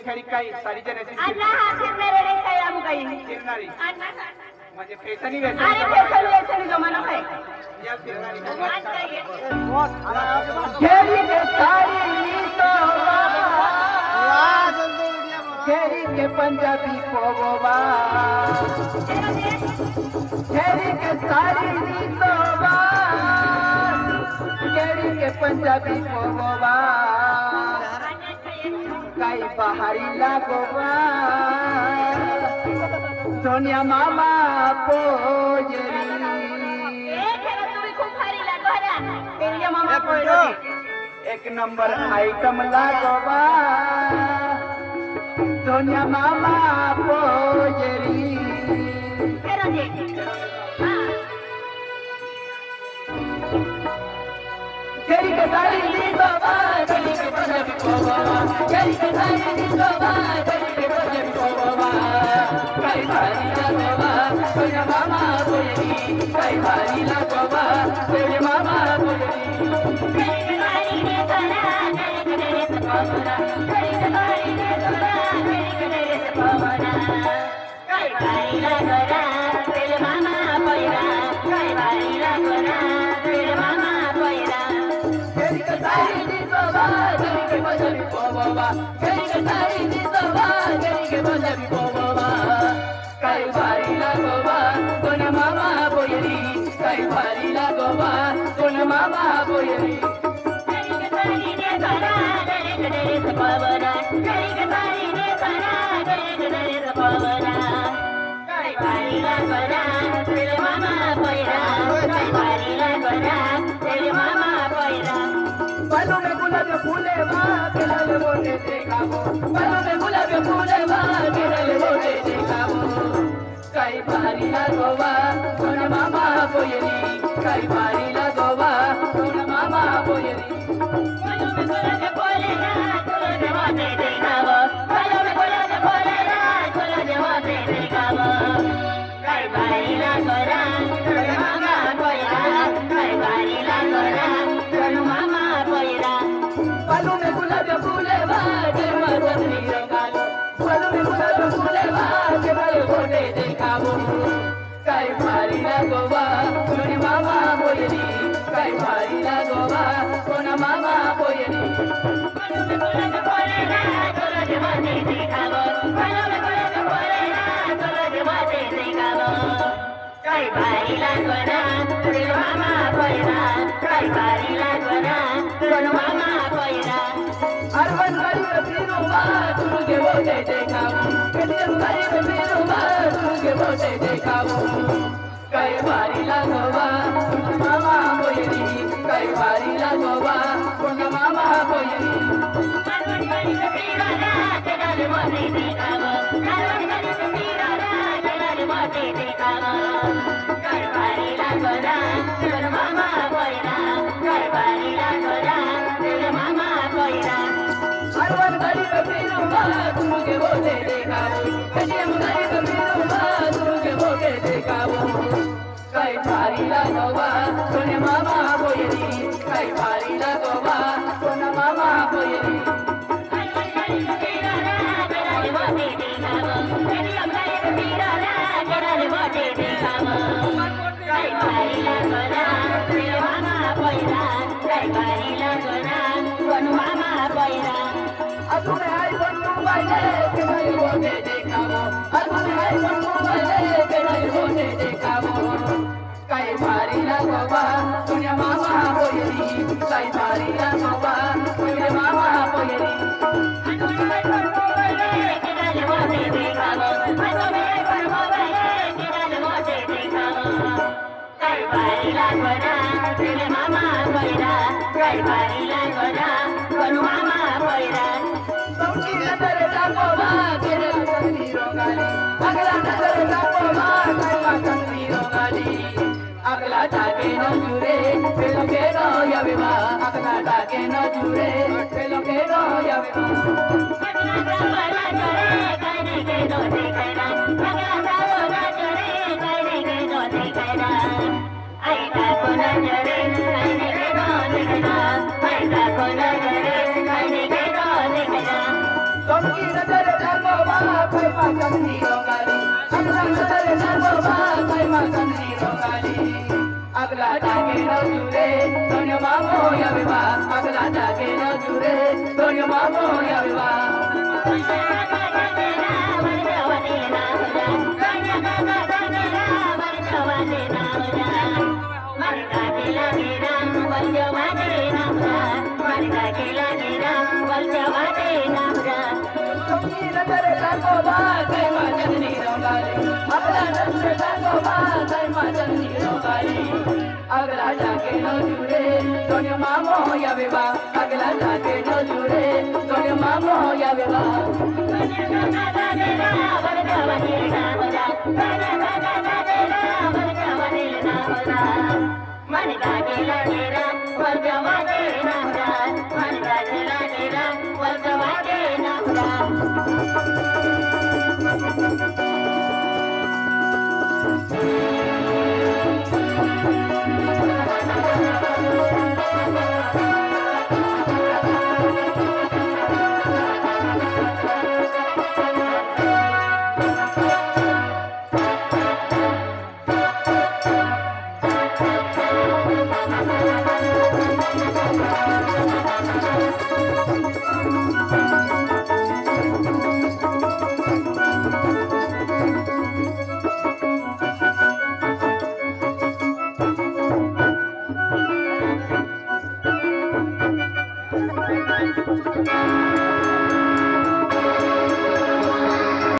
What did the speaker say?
खेळी काही सारी जणांची अन्ना हा फिरणारे रे काय आम काही फिरणारी अन्ना म्हणजे फॅशनी अरे वेसन फॅशन जमाना है या फिरणारी खेरी के सारी सोवा खेरी के पंजाबी कोवा खेरी के सारी सोवा खेरी के पंजाबी कोवा काई बाहरी लागोवा सोनिया मामा पोजरी एक नंबर आइटम लागोवा सोनिया मामा पोजरी खेरी के सारी दी सोवा खेरी के पंजाबी कोवा खेरी के सारी दी सोवा खेरी के पंजाबी कोवा काई भारी लागोवा सोनिया मामा पोजरी काई भारी लागोवा सोनिया मामा पोजरी बालों में गुलाब फूले केरल बोले देखावो बालों में गुलाब फूले केरल बोले देखावो कई बारी लागोवा कोन मामा बोयरी कई बारी लागोवा कोन मामा बोयरी बालों में गुलाब फूले कोन मामा देखावो बालों में गुलाब फूले कोन मामा देखावो कई बारी लागोरा कोन मामा बोयरा कई बारी लागोरा कोन मामा बालों में गुलाब फूले बाजे मदनी रंगालो बालों में गुलाब फूले बाजे बड़े बोले देखावो कई भारी लागोवा कोन मामा बोयरी कई भारी लागोवा कोन मामा बोयरी बालों में गुलाब फूले तोरा जवानी देखावो बालों में गुलाब फूले तोरा जवानी देखावो कई भारी लागोना कोन मामा बोयरा कई भारी लागोना कोन मामा अरवन गली में पीरो बात तुझे बोले देखावो कलियम गली में पीरो बात तुझे बोले देखावो कई बारी लागोवा मामा बोयरी कई बारी लागोवा कोन मामा बोयरी अरवन गली में पीरो रात डाल मोते देखावो अरवन गली में पीरो रात डाल मोते देखावो कई बारी लागोवा कोन मामा बोयरा कई बारी लागोवा कोन मामा बोयरा अरवन गली में पीरो बात तुझे बोले देखावो कलियम गली में पीरो बात तुझे बोले देखावो कई भारी लागोवा कोन मामा बोयरी कई भारी लागोवा कोन मामा बोयरी अरवन गली में पीरो रात डाल मोते देखावो कलियम गली में पीरो रात डाल मोते देखावो कई भारी लागोना कोन मामा बोयरा कई भारी लागोना कोन मामा बोयरा अतुने आईफोन मोबाइल के नहीं होने देखावो अतुने आईफोन मोबाइल के नहीं होने देखावो कई भारी लागोवा कोन मामा बोयरी कई भारी लागोवा कोन मामा बोयरी अतुने आईफोन मोबाइल के नहीं होने देखावो अतुने आईफोन मोबाइल के नहीं होने देखावो कई भारी लागोना कोन मामा बोयरा कई भारी लागोना कोन मामा बोयरा नजर जापोवा तेरे तस्वीरों गाली अगला नजर जापोवा तेरे तस्वीरों गाली अगला जाके न जुरे पेलो के नो या विवा अगला जाके न जुरे पेलो के नो या विवा अगला जापोवा जुरे कहने के नो दिखाना अगला जापोवा जुरे कहने के नो दिखाना आई ता को नजरे कहने के नो दिखाना आई ता को नजरे कहने के नो दिखाना तुमकी नजर चंदी रोगाली अगला नजर नागोबा कैमा चंदी रोगाली अगला जागे न जुरे दोन्यो मामो या विवाह अगला जागे न जुरे दोन्यो मामो या विवाह नजर नागोबा कैमा चंदी रोगाली अगला नजर नागोबा कैमा चंदी रोगाली अगला जाके न जुड़े दोन्यो मामो या विवाह अगला जाके न जुड़े दोन्यो मामो या विवाह